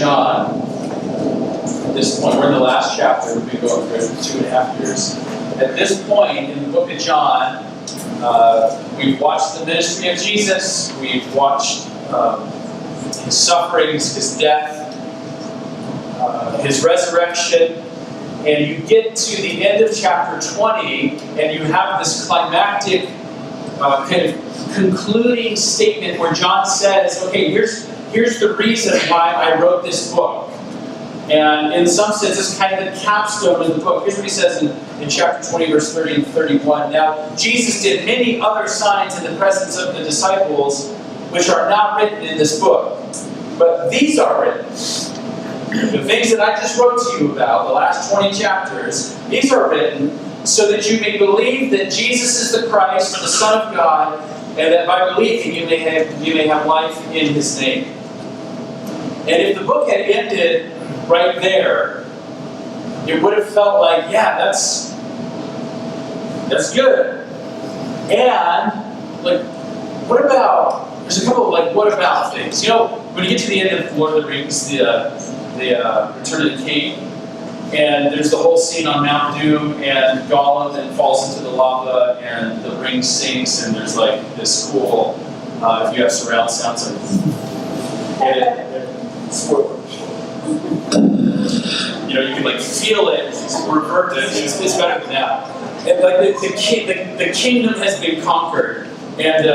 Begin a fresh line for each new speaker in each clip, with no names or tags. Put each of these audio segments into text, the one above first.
John. At this point, we're in the last chapter. We've been going through 2.5 years. At this point in the book of John, we've watched the ministry of Jesus. We've watched his sufferings, his death, his resurrection. And you get to the end of chapter 20, and you have this climactic kind of concluding statement where John says, okay, here's the reason why I wrote this book. And in some sense, it's kind of the capstone of the book. Here's what he says in chapter 20, verse 30 and 31. Now, Jesus did many other signs in the presence of the disciples, which are not written in this book. But these are written. The things that I just wrote to you about, the last 20 chapters, these are written so that you may believe that Jesus is the Christ, the Son of God, and that by believing you may have life in His name. And if the book had ended right there, it would have felt like, yeah, that's good. And like, what about? There's a couple of like, what about things. You know, when you get to the end of Lord of the Rings, the Return of the King, and there's the whole scene on Mount Doom, and Gollum then falls into the lava, and the ring sinks, and there's like this cool, if you have surround sounds, you know, you can like feel it revert. It's better than that. And like the kingdom has been conquered, and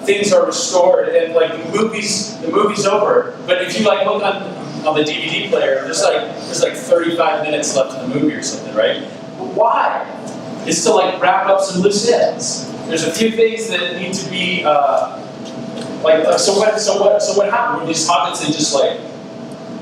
things are restored, and like the movie's over. But if you like look on the DVD player, there's like 35 minutes left in the movie or something, right? But why? It's to like wrap up some loose ends. There's a few things that need to be so what happened? Were these hobbits and just like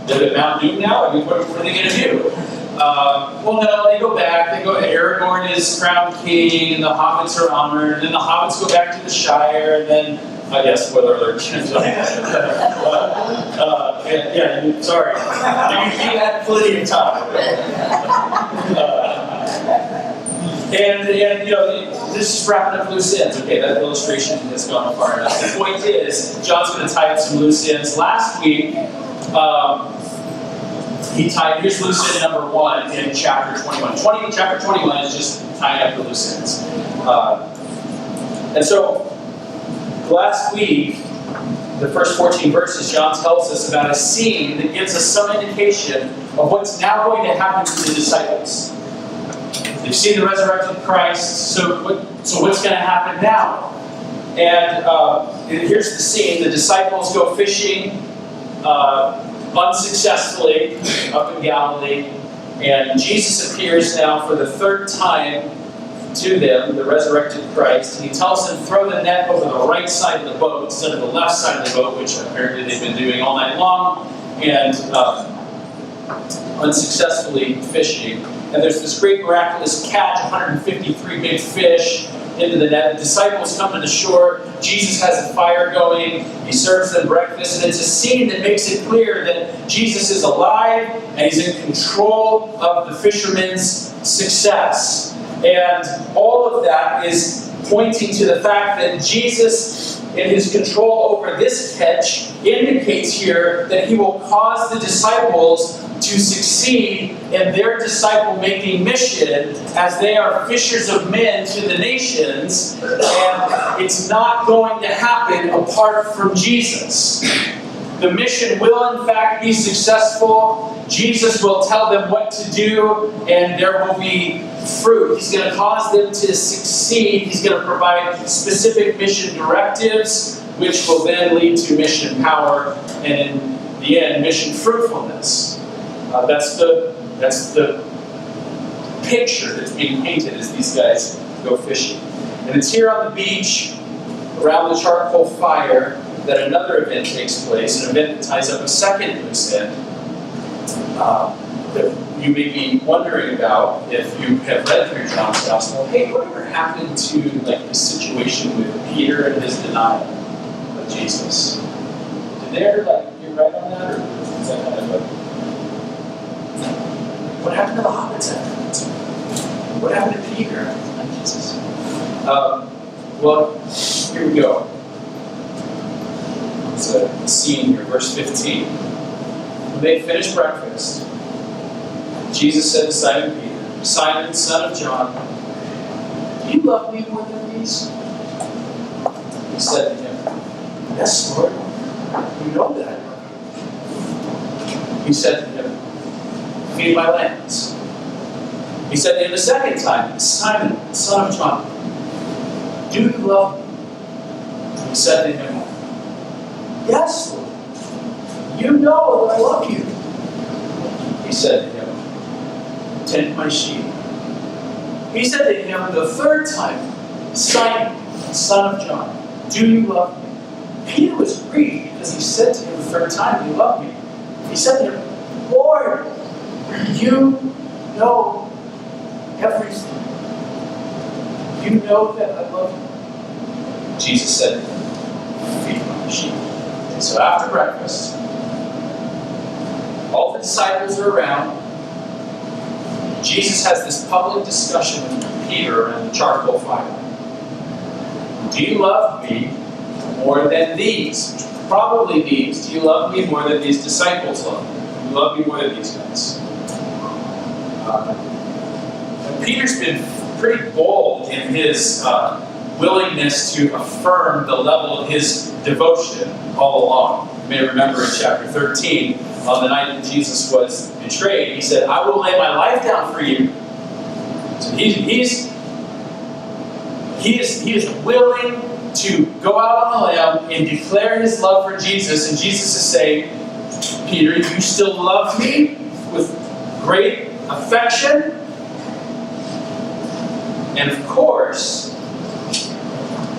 they're at Mount Doom now? I mean, what are they going to do? Well, no, they go back. They go. Aragorn is crowned king, and the hobbits are honored. And then the hobbits go back to the Shire, and then. I guess, spoiler alert. Sorry. You had plenty of time. And you know, this is wrapping up loose ends. Okay, that illustration has gone far enough. The point is, John's going to tie up some loose ends. Last week, he tied, here's loose end number 1 in chapter 21. Chapter 21 is just tying up the loose ends. And so, last week, the first 14 verses, John tells us about a scene that gives us some indication of what's now going to happen to the disciples. They've seen the resurrected Christ, so what's going to happen now? And here's the scene. The disciples go fishing unsuccessfully up in Galilee, and Jesus appears now for the third time to them, the resurrected Christ, and he tells them, throw the net over the right side of the boat instead of the left side of the boat, which apparently they've been doing all night long, and unsuccessfully fishing. And there's this great miraculous catch, 153 big fish into the net. The disciples come to the shore. Jesus has a fire going. He serves them breakfast. And it's a scene that makes it clear that Jesus is alive and he's in control of the fishermen's success. And all of that is pointing to the fact that Jesus, in his control over this catch, indicates here that he will cause the disciples to succeed in their disciple-making mission as they are fishers of men to the nations, and it's not going to happen apart from Jesus. The mission will, in fact, be successful. Jesus will tell them what to do, and there will be fruit. He's going to cause them to succeed. He's going to provide specific mission directives, which will then lead to mission power, and in the end, mission fruitfulness. That's the picture that's being painted as these guys go fishing. And it's here on the beach, around the charcoal fire, that another event takes place, an event that ties up a second loose end that you may be wondering about if you have read through John's Gospel. Hey, whatever happened to like the situation with Peter and his denial of Jesus? Did they ever get right on that, or is that kind of what happened to the hobbits afterwards? What happened to Peter and Jesus? Well, here we go. It's a scene here, verse 15. when they finished breakfast, Jesus said to Simon Peter, Simon, son of John, do you love me more than these? He said to him, yes, Lord, you know that I love you. He said to him, feed my lambs. He said to him the second time, Simon, son of John, do you love me? He said to him, yes, Lord, you know that I love you. He said to him, tend my sheep. He said to him the third time, Simon, son of John, do you love me? Peter was grieved because he said to him the third time, you love me. He said to him, Lord, you know everything. You know that I love you. Jesus said, feed my sheep. And so after breakfast, all the disciples are around. Jesus has this public discussion with Peter around the charcoal fire. Do you love me more than these? Probably these. Do you love me more than these disciples love me? Do you love me more than these guys? And Peter's been pretty bold in his willingness to affirm the level of his devotion all along. You may remember in chapter 13, on the night that Jesus was betrayed, he said, I will lay my life down for you. So he is willing to go out on a limb and declare his love for Jesus. And Jesus is saying, Peter, you still love me with great affection? And of course,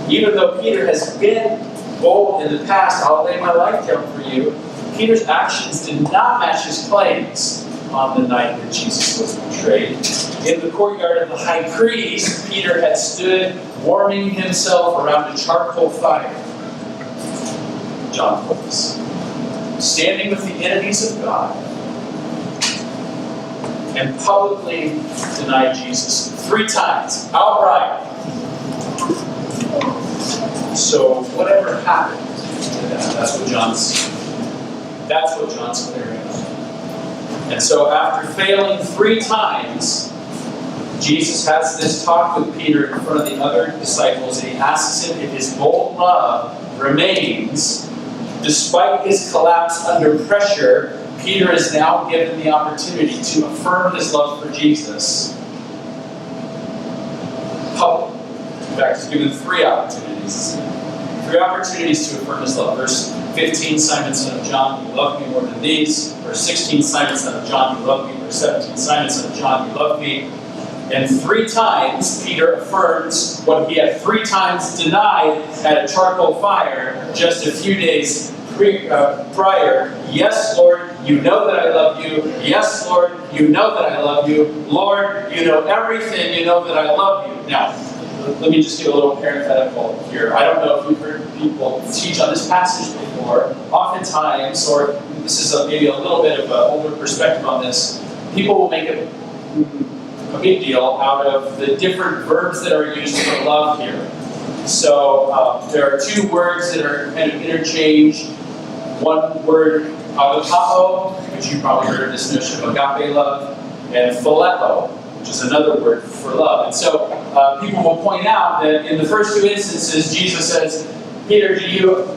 even though Peter has been bold in the past, I'll lay my life down for you, Peter's actions did not match his claims on the night that Jesus was betrayed. In the courtyard of the high priest, Peter had stood warming himself around a charcoal fire. John told us. Standing with the enemies of God, and publicly denied Jesus 3 times, outright. So whatever happened to that, that's what John's clearing up. And so after failing 3 times, Jesus has this talk with Peter in front of the other disciples, and he asks him if his bold love remains. Despite his collapse under pressure, Peter is now given the opportunity to affirm his love for Jesus publicly. In fact, he's given 3 opportunities. 3 opportunities to affirm his love. Verse 15, Simon, son of John, you love me more than these. Verse 16, Simon, son of John, you love me. Verse 17, Simon, son of John, you love me. And 3 times, Peter affirms what he had 3 times denied at a charcoal fire just a few days prior. Yes, Lord, you know that I love you. Yes, Lord, you know that I love you. Lord, you know everything. You know that I love you. Now, let me just give a little parenthetical here. I don't know if you've heard people teach on this passage before. Oftentimes, or this is maybe a little bit of an older perspective on this, people will make a big deal out of the different verbs that are used for love here. So there are 2 words that are kind of interchanged. One word, agapao, which you probably heard of this notion of agape love, and phileo, which is another word for love. And so people will point out that in the first 2 instances, Jesus says, Peter, do you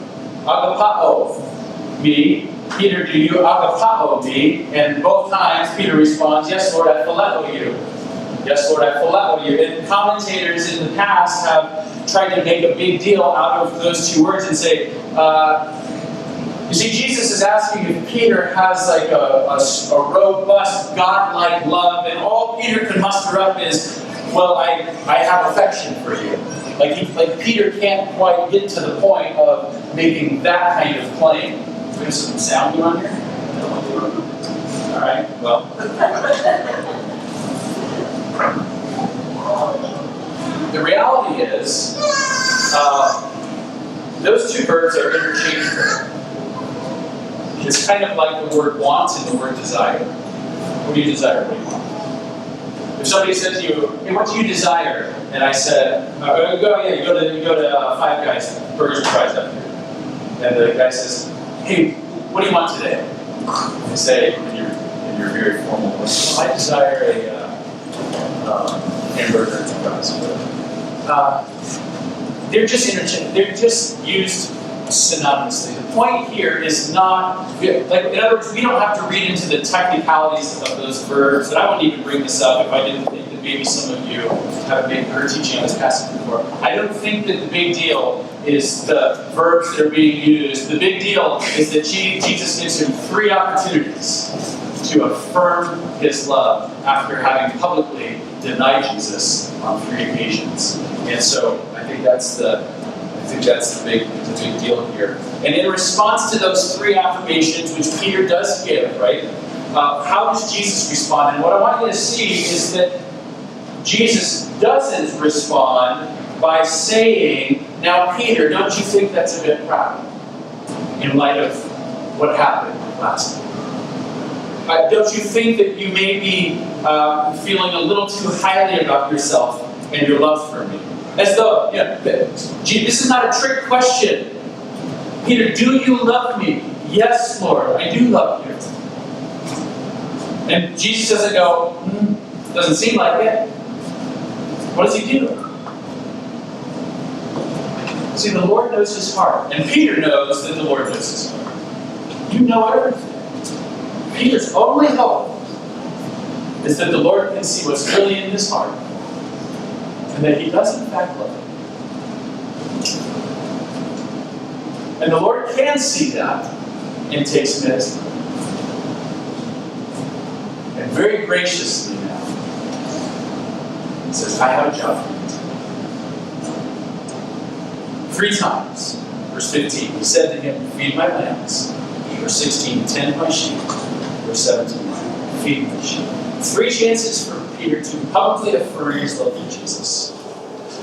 agapao me? Peter, do you agapao me? And both times Peter responds, yes, Lord, I phileo you. Yes, Lord, I phileo you. And commentators in the past have tried to make a big deal out of those 2 words and say, you see, Jesus is asking if Peter has like a robust, God-like love, and all Peter can muster up is, well, I have affection for you. Like Peter can't quite get to the point of making that kind of claim. There's some sound going on here? All right, well. The reality is, those 2 verbs are interchangeable. It's kind of like the word want and the word desire. What do you desire? What do you want? If somebody said to you, hey, what do you desire? And I said, you go to Five Guys, Burgers and Fries up here. And the guy says, hey, what do you want today? You say in your very formal way, I desire a hamburger and fries. They're just interchangeable. They're just used synonymously. The point here is not, like, in other words, we don't have to read into the technicalities of those verbs, and I wouldn't even bring this up if I didn't think that maybe some of you have been heard teaching on this passage before. I don't think that the big deal is the verbs that are being used. The big deal is that Jesus gives him 3 opportunities to affirm his love after having publicly denied Jesus on 3 occasions. And so I think that's the big deal here. And in response to those 3 affirmations, which Peter does give, right? How does Jesus respond? And what I want you to see is that Jesus doesn't respond by saying, "Now, Peter, don't you think that's a bit proud in light of what happened last week? Don't you think that you may be feeling a little too highly about yourself and your love for me?" As though, this is not a trick question. Peter, do you love me? Yes, Lord, I do love you. And Jesus doesn't go, doesn't seem like it. What does he do? See, the Lord knows his heart. And Peter knows that the Lord knows his heart. You know everything. Peter's only hope is that the Lord can see what's really in his heart. And that he does in fact love him. And the Lord can see that and takes him at his word. And very graciously now, he says, I have a job for you. 3 times. Verse 15, he said to him, feed my lambs. Verse 16, tend my sheep. Verse 17, feed my sheep. 3 chances for Peter to publicly affirm his love for Jesus.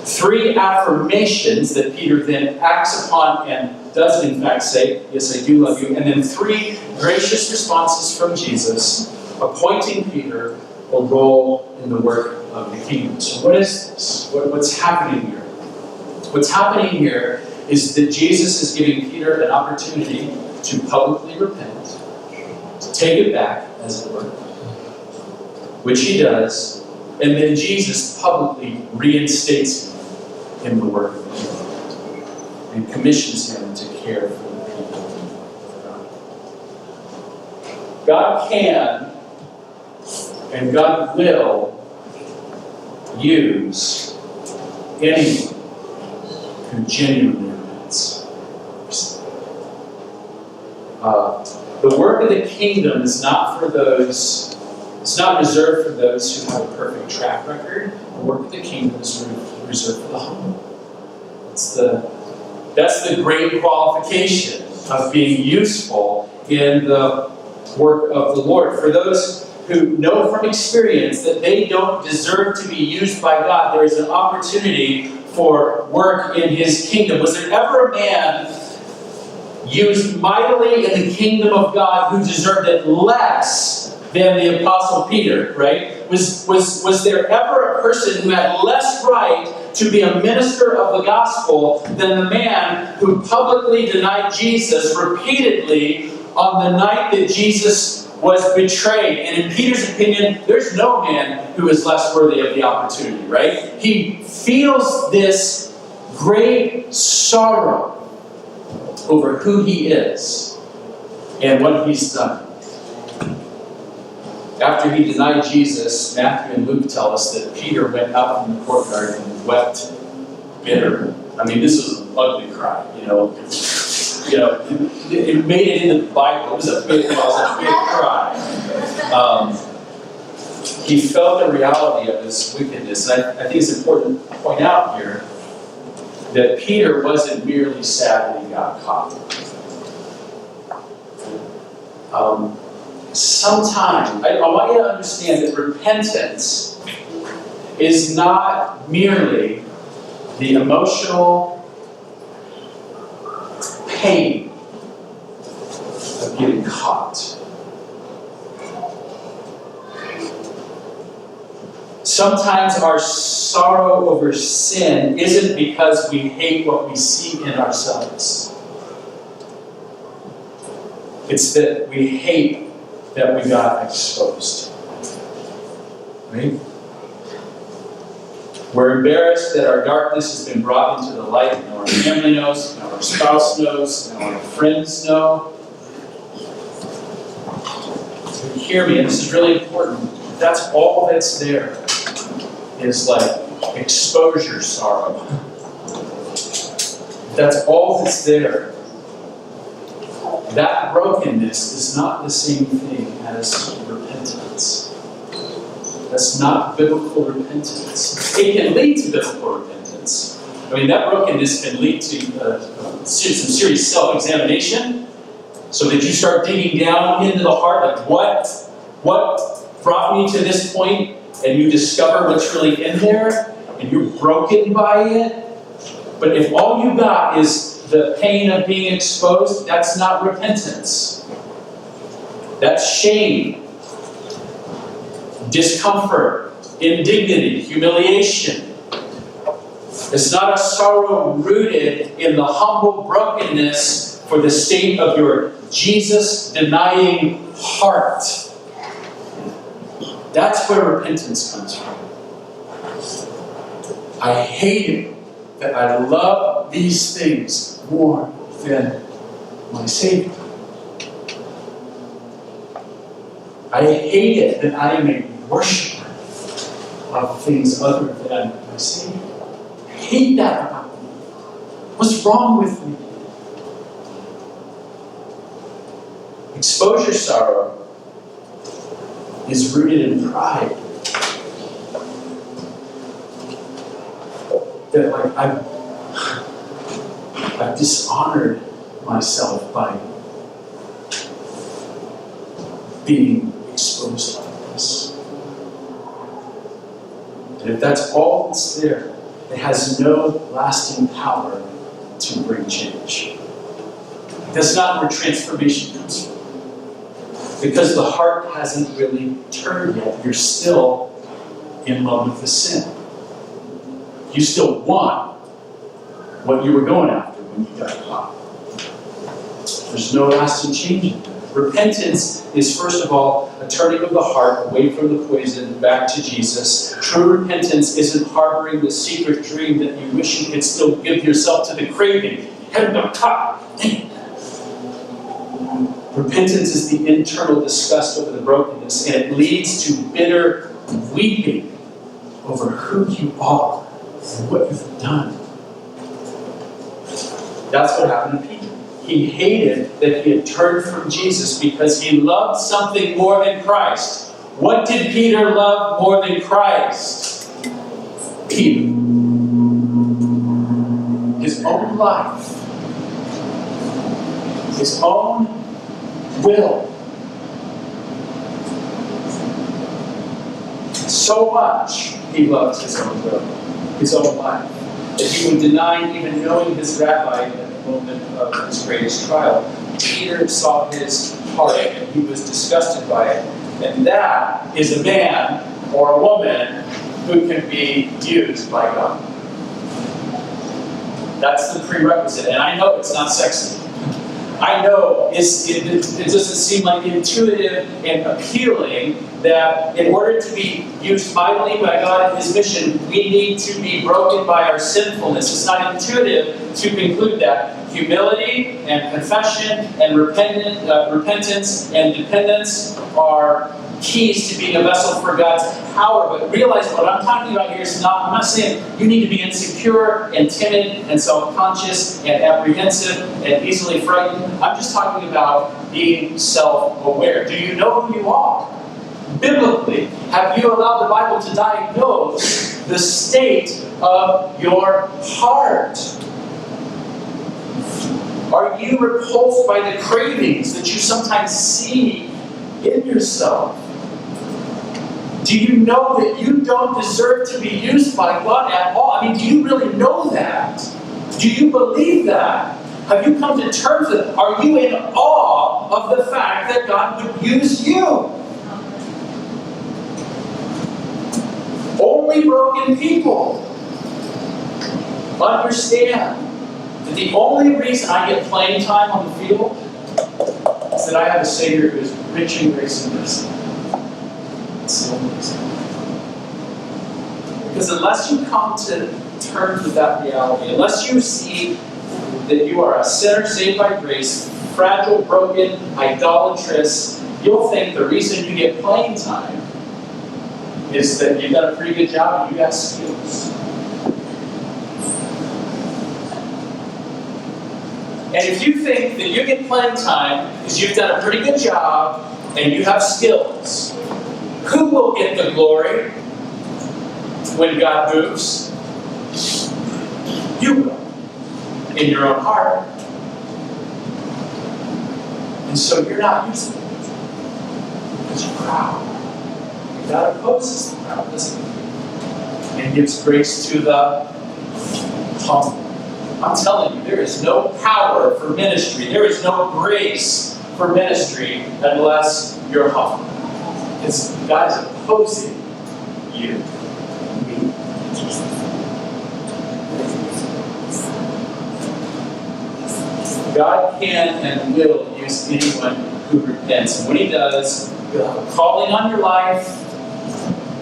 3 affirmations that Peter then acts upon and does in fact say, yes, I do love you. And then 3 gracious responses from Jesus, appointing Peter a role in the work of the kingdom. So what is this? What's happening here? What's happening here is that Jesus is giving Peter an opportunity to publicly repent, to take it back, as it were, which he does, and then Jesus publicly reinstates him in the work of the kingdom and commissions him to care for the people of God. God can and God will use anyone who genuinely repents. The work of the kingdom is not for those, it's not reserved for those who have a perfect track record. The work of the kingdom is reserved for the humble. That's the great qualification of being useful in the work of the Lord. For those who know from experience that they don't deserve to be used by God, there is an opportunity for work in his kingdom. Was there ever a man used mightily in the kingdom of God who deserved it less than the Apostle Peter, right? Was there ever a person who had less right to be a minister of the gospel than the man who publicly denied Jesus repeatedly on the night that Jesus was betrayed? And in Peter's opinion, there's no man who is less worthy of the opportunity, right? He feels this great sorrow over who he is and what he's done. After he denied Jesus, Matthew and Luke tell us that Peter went out in the courtyard and wept bitter. I mean, this was an ugly cry, It made it into the Bible. It was a big cry. He felt the reality of his wickedness. And I think it's important to point out here that Peter wasn't merely sad that he got caught. Sometimes, I want you to understand that repentance is not merely the emotional pain of getting caught. Sometimes our sorrow over sin isn't because we hate what we see in ourselves. It's that we hate that we got exposed. Right? We're embarrassed that our darkness has been brought into the light, and our family knows, and our spouse knows, and our friends know. So hear me, and this is really important. That's all that's there, is like exposure sorrow. That's all that's there. That brokenness is not the same thing as repentance. That's not biblical repentance. It can lead to biblical repentance. I mean, that brokenness can lead to some serious self-examination, so that you start digging down into the heart, like what brought me to this point, and you discover what's really in there, and you're broken by it. But if all you got is the pain of being exposed, that's not repentance. That's shame, discomfort, indignity, humiliation. It's not a sorrow rooted in the humble brokenness for the state of your Jesus-denying heart. That's where repentance comes from. I hate it that I love these things more than my Savior. I hate it that I am a worshiper of things other than my Savior. I hate that about me. What's wrong with me? Exposure sorrow is rooted in pride. That like I've dishonored myself by being exposed like this. And if that's all that's there, it has no lasting power to bring change. That's not where transformation comes from. Because the heart hasn't really turned yet. You're still in love with the sin. You still want what you were going after when you got caught. There's no lasting change in that. Repentance is, first of all, a turning of the heart away from the poison back to Jesus. True repentance isn't harboring the secret dream that you wish you could still give yourself to the craving. Repentance is the internal disgust over the brokenness, and it leads to bitter weeping over who you are and what you've done. That's what happened to Peter. He hated that he had turned from Jesus because he loved something more than Christ. What did Peter love more than Christ? Peter. His own life. His own will. So much he loved his own will, his own life, that he would deny even knowing his rabbi at the moment of his greatest trial. Peter saw his heart and he was disgusted by it. And that is a man or a woman who can be used by God. That's the prerequisite. And I know it's not sexy. I know it doesn't seem like intuitive and appealing that in order to be used mightily by God in His mission, we need to be broken by our sinfulness. It's not intuitive to conclude that. Humility and confession and repentance and dependence are keys to being a vessel for God's power. But realize what I'm talking about here is I'm not saying you need to be insecure and timid and self-conscious and apprehensive and easily frightened. I'm just talking about being self-aware. Do you know who you are? Biblically, have you allowed the Bible to diagnose the state of your heart? Are you repulsed by the cravings that you sometimes see in yourself? Do you know that you don't deserve to be used by God at all? I mean, do you really know that? Do you believe that? Have you come to terms with it? Are you in awe of the fact that God would use you? Only broken people understand that the only reason I get playing time on the field is that I have a Savior who is rich in grace and mercy. It's the only reason. Because unless you come to terms with that reality, unless you see that you are a sinner saved by grace, fragile, broken, idolatrous, you'll think the reason you get playing time is that you've done a pretty good job and you got skills. And if you think that you get playing time because you've done a pretty good job and you have skills, who will get the glory when God moves? You will, in your own heart. And so you're not using it because you're proud. God opposes the proud, doesn't he? And gives grace to the humble. I'm telling you, there is no power for ministry. There is no grace for ministry unless you're humble. Because God is opposing you. God can and will use anyone who repents. And when he does, he'll have a calling on your life,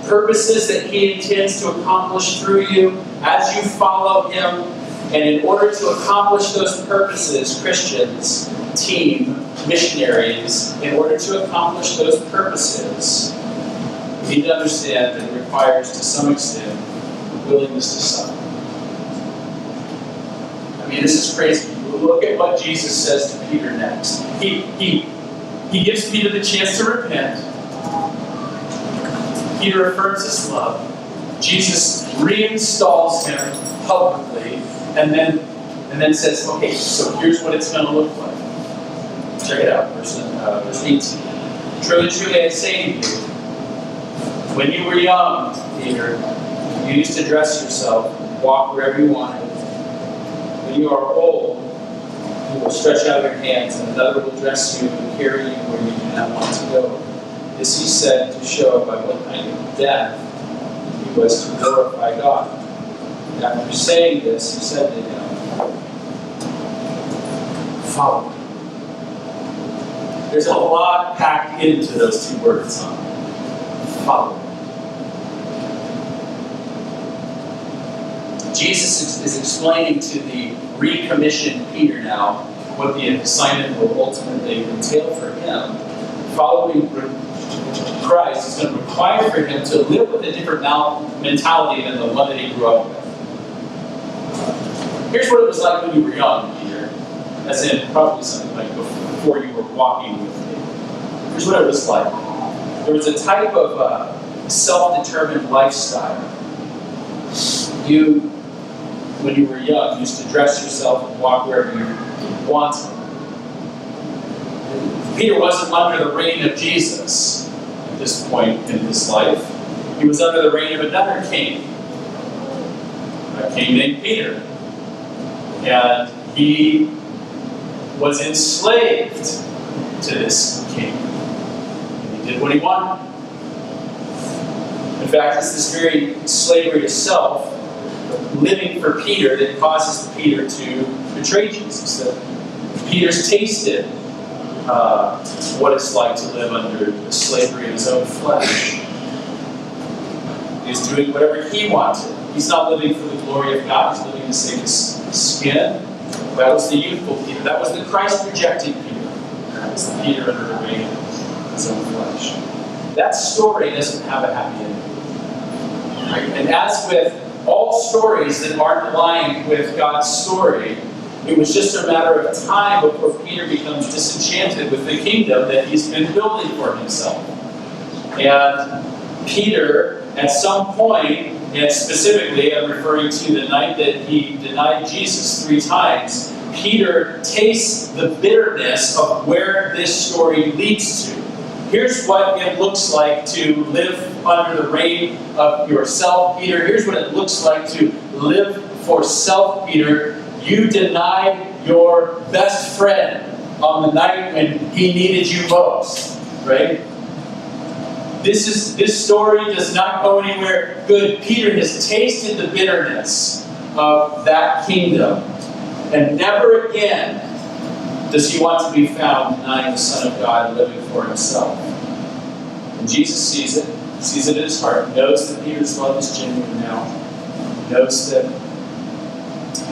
purposes that he intends to accomplish through you as you follow him. And in order to accomplish those purposes, Christians, team, missionaries, in order to accomplish those purposes, you need to understand that it requires, to some extent, willingness to suffer. I mean, this is crazy. Look at what Jesus says to Peter next. He gives Peter the chance to repent. Peter affirms his love. Jesus reinstalls him publicly, and then says, okay, so here's what it's going to look like. Check it out, verse 18. Truly, truly, I say to you, when you were young, Peter, you used to dress yourself, walk wherever you wanted. When you are old, you will stretch out your hands, and another will dress you and carry you where you do not want to go. This he said to show by what kind of death he was to glorify God. And after saying this, he said to him, follow me. There's a lot packed into those two words, huh? Follow me. Jesus is explaining to the recommissioned Peter now what the assignment will ultimately entail for him. Following Christ is going to require for him to live with a different mentality than the one that he grew up with. Here's what it was like when you were young, Peter. As in, probably something like before you were walking with me. Here's what it was like. There was a type of self-determined lifestyle. You, when you were young, used to dress yourself and walk wherever you wanted. Peter wasn't under the reign of Jesus at this point in his life. He was under the reign of another king, a king named Peter. And he was enslaved to this king. And he did what he wanted. In fact, it's this very slavery to self, living for Peter, that causes Peter to betray Jesus. That Peter's tasted what it's like to live under the slavery of his own flesh. He's doing whatever he wanted. He's not living for the glory of God. He's living to save his skin. That was the youthful Peter. That was the Christ-rejecting Peter. That was the Peter under the reign of his own flesh. That story doesn't have a happy ending. Right? And as with all stories that aren't aligned with God's story, it was just a matter of time before Peter becomes disenchanted with the kingdom that he's been building for himself. And Peter, at some point, and specifically I'm referring to the night that he denied Jesus 3 times, Peter tastes the bitterness of where this story leads to. Here's what it looks like to live under the reign of yourself, Peter. Here's what it looks like to live for self, Peter. You denied your best friend on the night when he needed you most, right? This story does not go anywhere good. Peter has tasted the bitterness of that kingdom. And never again Does he want to be found denying the Son of God and living for himself? And Jesus sees it in his heart, knows that Peter's love is genuine now, knows that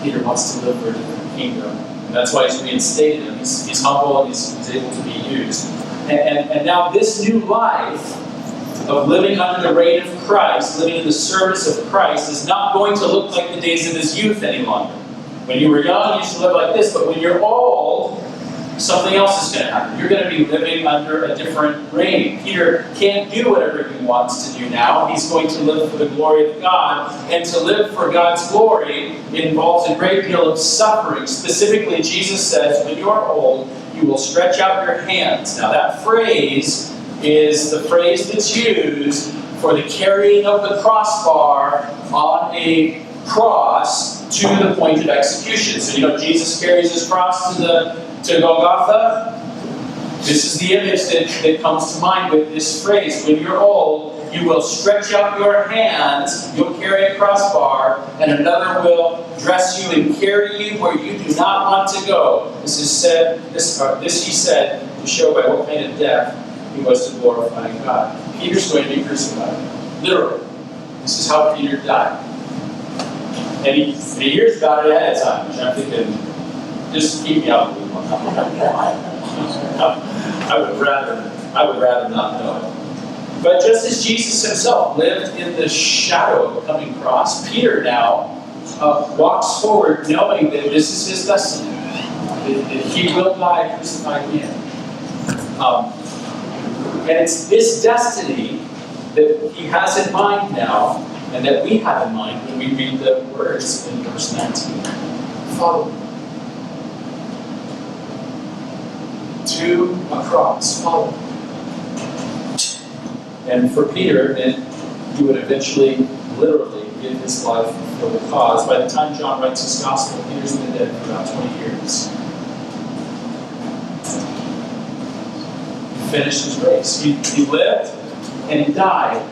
Peter wants to live for a different kingdom. And that's why he's reinstated him. He's humble and he's able to be used. And now this new life of living under the reign of Christ, living in the service of Christ, is not going to look like the days of his youth any longer. When you were young, you used to live like this, but when you're old, something else is going to happen. You're going to be living under a different reign. Peter can't do whatever he wants to do now. He's going to live for the glory of God. And to live for God's glory involves a great deal of suffering. Specifically, Jesus says, when you're old, you will stretch out your hands. Now, that phrase is the phrase that's used for the carrying of the crossbar on a cross to the point of execution. So, Jesus carries his cross to Golgotha. This is the image that comes to mind with this phrase. When you're old, you will stretch out your hands, you'll carry a crossbar, and another will dress you and carry you where you do not want to go. This he said to show by what kind of death he was to glorify God. Peter's going to be crucified. Literally. This is how Peter died. And he hears about it ahead of time, which I'm thinking, just keep me out of the loop. I would rather not know. But just as Jesus himself lived in the shadow of a coming cross, Peter now walks forward knowing that this is his destiny. That he will die crucified again. And it's this destiny that he has in mind now, and that we have in mind when we read the words in verse 19. Follow me. To a cross, follow me. And for Peter, then, he would eventually, literally, give his life for the cause. By the time John writes his gospel, Peter's been dead for about 20 years. He finished his race. He lived and he died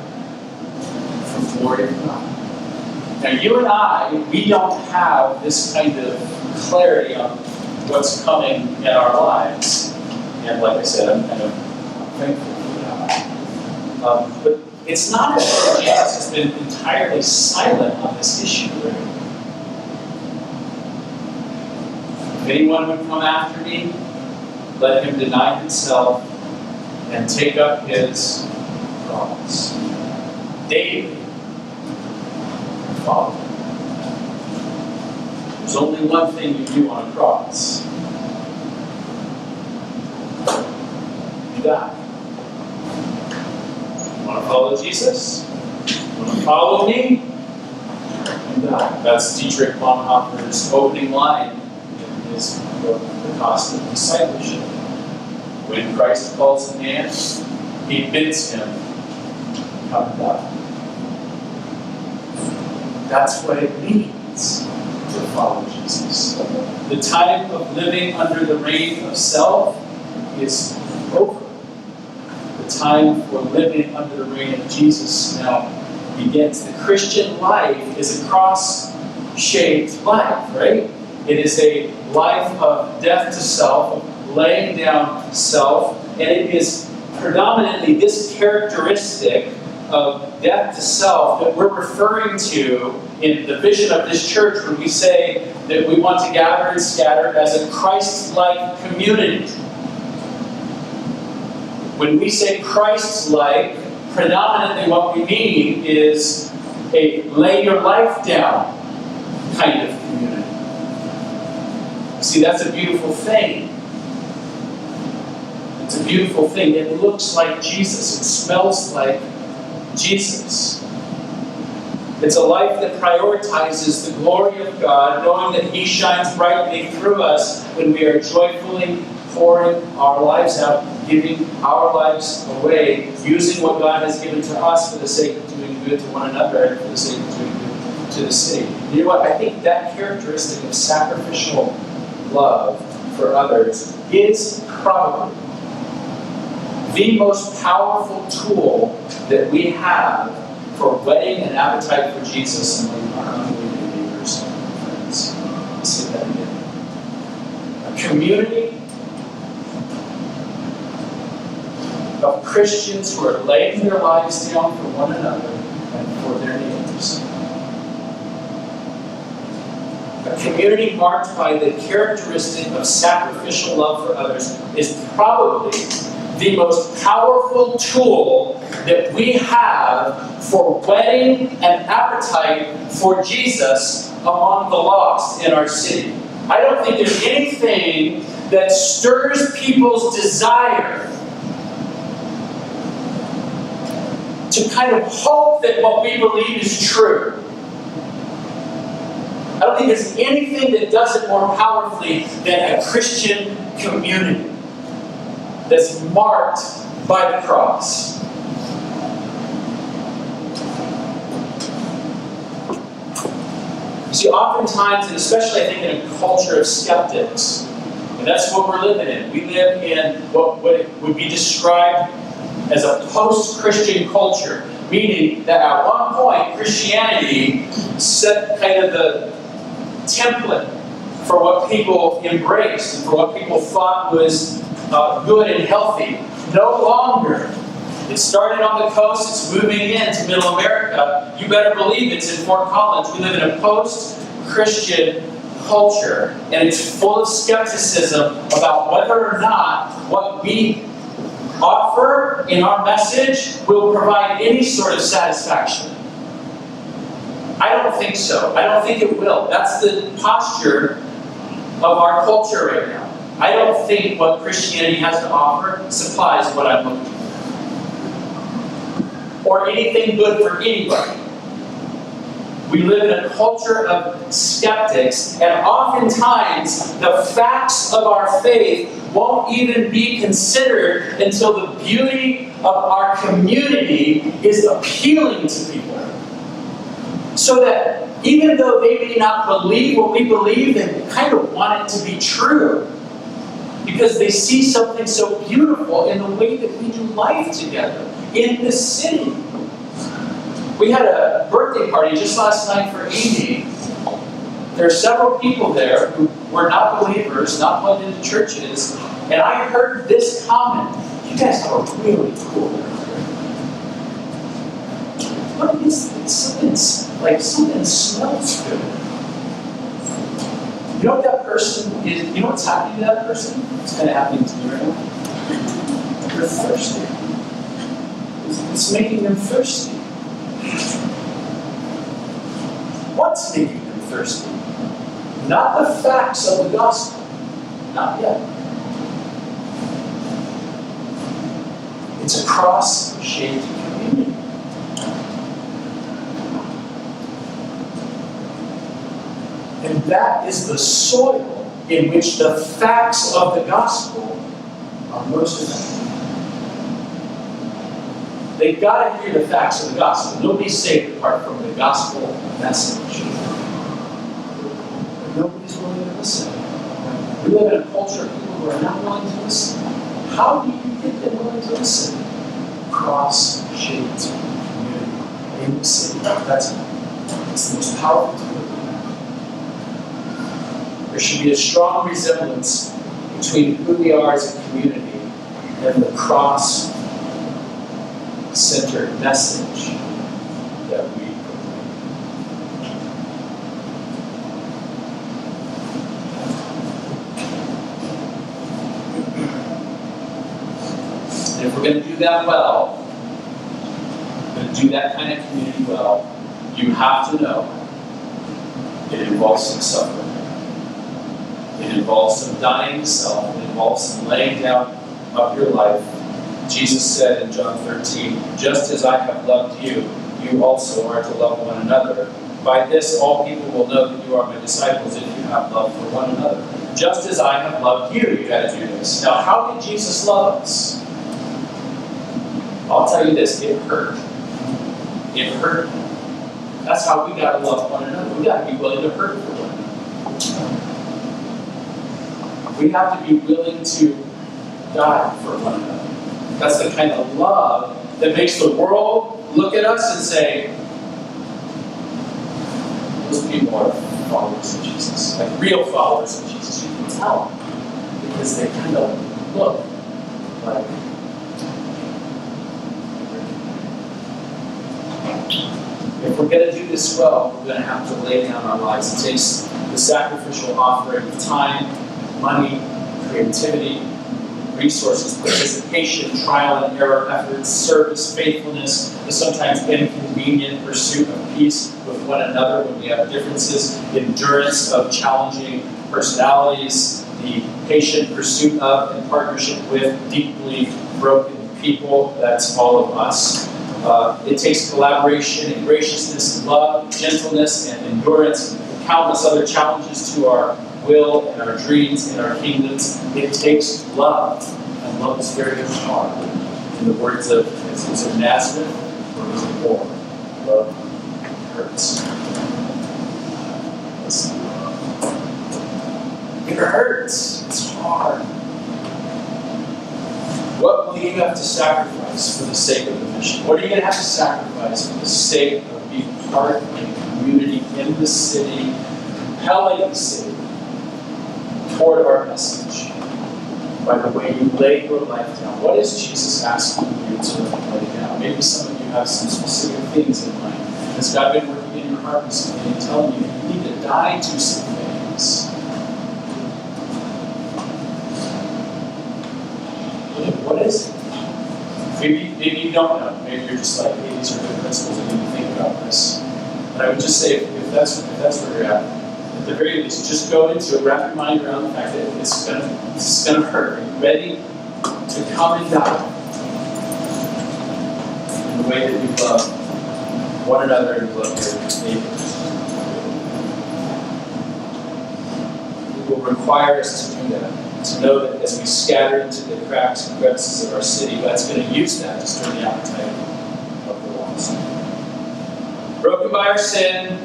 for the glory of God. Now, you and I, we don't have this kind of clarity on what's coming in our lives. And like I said, I'm kind of thankful for that. But it's not as though Jesus has been entirely silent on this issue, right? If anyone would come after me, let him deny himself and take up his cross daily. Follow. There's only one thing you do on a cross. You die. You want to follow Jesus? You want to follow me? You die. That's Dietrich Bonhoeffer's opening line in his book, The Cost of Discipleship. When Christ calls a man, he bids him come and die. That's what it means to follow Jesus. The time of living under the reign of self is over. The time for living under the reign of Jesus now begins. The Christian life is a cross-shaped life, right? It is a life of death to self, of laying down self, and it is predominantly this characteristic of death to self that we're referring to in the vision of this church when we say that we want to gather and scatter as a Christ-like community. When we say Christ-like, predominantly what we mean is a lay your life down kind of community. See, that's a beautiful thing. It's a beautiful thing. It looks like Jesus. It smells like Jesus. It's a life that prioritizes the glory of God, knowing that He shines brightly through us when we are joyfully pouring our lives out, giving our lives away, using what God has given to us for the sake of doing good to one another and for the sake of doing good to the city. You know what? I think that characteristic of sacrificial love for others is probably the most powerful tool that we have for whetting an appetite for Jesus among our unbelieving neighbors and friends. Let's say that again. A community Christians who are laying their lives down for one another and for their neighbors. A community marked by the characteristic of sacrificial love for others is probably the most powerful tool that we have for whetting an appetite for Jesus among the lost in our city. I don't think there's anything that stirs people's desire to kind of hope that what we believe is true. I don't think there's anything that does it more powerfully than a Christian community that's marked by the cross. You see, oftentimes, and especially I think in a culture of skeptics, and that's what we're living in. We live in what would be described as a post-Christian culture, meaning that at one point Christianity set kind of the template for what people embraced and for what people thought was good and healthy. No longer. It started on the coast, it's moving into Middle America. You better believe it's in Fort Collins. We live in a post-Christian culture, and it's full of skepticism about whether or not what we offer in our message will provide any sort of satisfaction. I don't think so. I don't think it will. That's the posture of our culture right now. I don't think what Christianity has to offer supplies what I'm looking for, or anything good for anybody. We live in a culture of skeptics, and oftentimes the facts of our faith won't even be considered until the beauty of our community is appealing to people. So that even though they may not believe what we believe, they kind of want it to be true. Because they see something so beautiful in the way that we do life together in this city. We had a birthday party just last night for Amy. There are several people there who were not believers, not plugged into churches, and I heard this comment: "You guys are really cool." What is this? Something smells good. You know what that person is? You know what's happening to that person? It's kind of happening to me right now. They're thirsty. It's making them thirsty. What's making them thirsty? Not the facts of the gospel. Not yet. It's a cross-shaped community. And that is the soil in which the facts of the gospel are most effective. They've got to hear the facts of the gospel. Nobody's saved apart from the gospel message. But nobody's willing to listen. We live in a culture of people who are not willing to listen. How do you get them willing to listen? Cross-shaped community in the city. It's the most powerful tool. There should be a strong resemblance between who we are as a community and the cross-centered message that we proclaim. And if we're going to do that well, going to do that kind of community well, you have to know it involves some suffering. It involves some dying to self. It involves some laying down of your life. Jesus said in John 13, "Just as I have loved you, you also are to love one another. By this all people will know that you are my disciples if you have love for one another. Just as I have loved you, you got to do this." Now, how did Jesus love us? I'll tell you this, it hurt. It hurt. That's how we got to love one another. We got to be willing to hurt for one another. We have to be willing to die for one another. That's the kind of love that makes the world look at us and say, those people are followers of Jesus, like real followers of Jesus. You can tell because they kind of look like If we're going to do this well, we're going to have to lay down our lives. It takes the sacrificial offering of time, money, creativity, resources, participation, trial and error efforts, service, faithfulness, the sometimes inconvenient pursuit of peace with one another when we have differences, endurance of challenging personalities, the patient pursuit of and partnership with deeply broken people. That's all of us. It takes collaboration and graciousness and love, gentleness and endurance, and countless other challenges to our will and our dreams and our kingdoms. It takes love, and love is very hard. In the words of Nazareth, or was it war? Love hurts. It hurts. It's hard. What will you have to sacrifice for the sake of the mission? What are you going to have to sacrifice for the sake of being part of a community in the city, compelling the city toward our message by the way you lay your life down? What is Jesus asking you to lay down? Maybe some of you have some specific things in mind. Has God been working in your heart this morning and telling you you need to die to some things? What is it? Maybe you don't know. Maybe you're just like, hey, these are good principles. I need to think about this. But I would just say, if that's where you're at the very least, just go into it, wrap your mind around the fact that it's gonna hurt. Are you ready to come and die in the way that you love one another and love your neighbors? It will require us to do that. To know that as we scatter into the cracks and crevices of our city, God's going to use that to stir the appetite of the lost. Broken by our sin,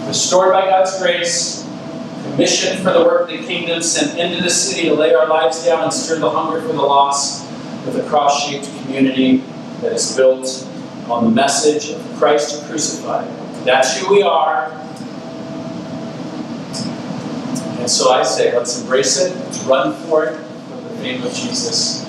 restored by God's grace, commissioned for the work of the kingdom, sent into the city to lay our lives down and stir the hunger for the lost with a cross-shaped community that is built on the message of Christ crucified. That's who we are. And so I say, let's embrace it, let's run for it, for the name of Jesus.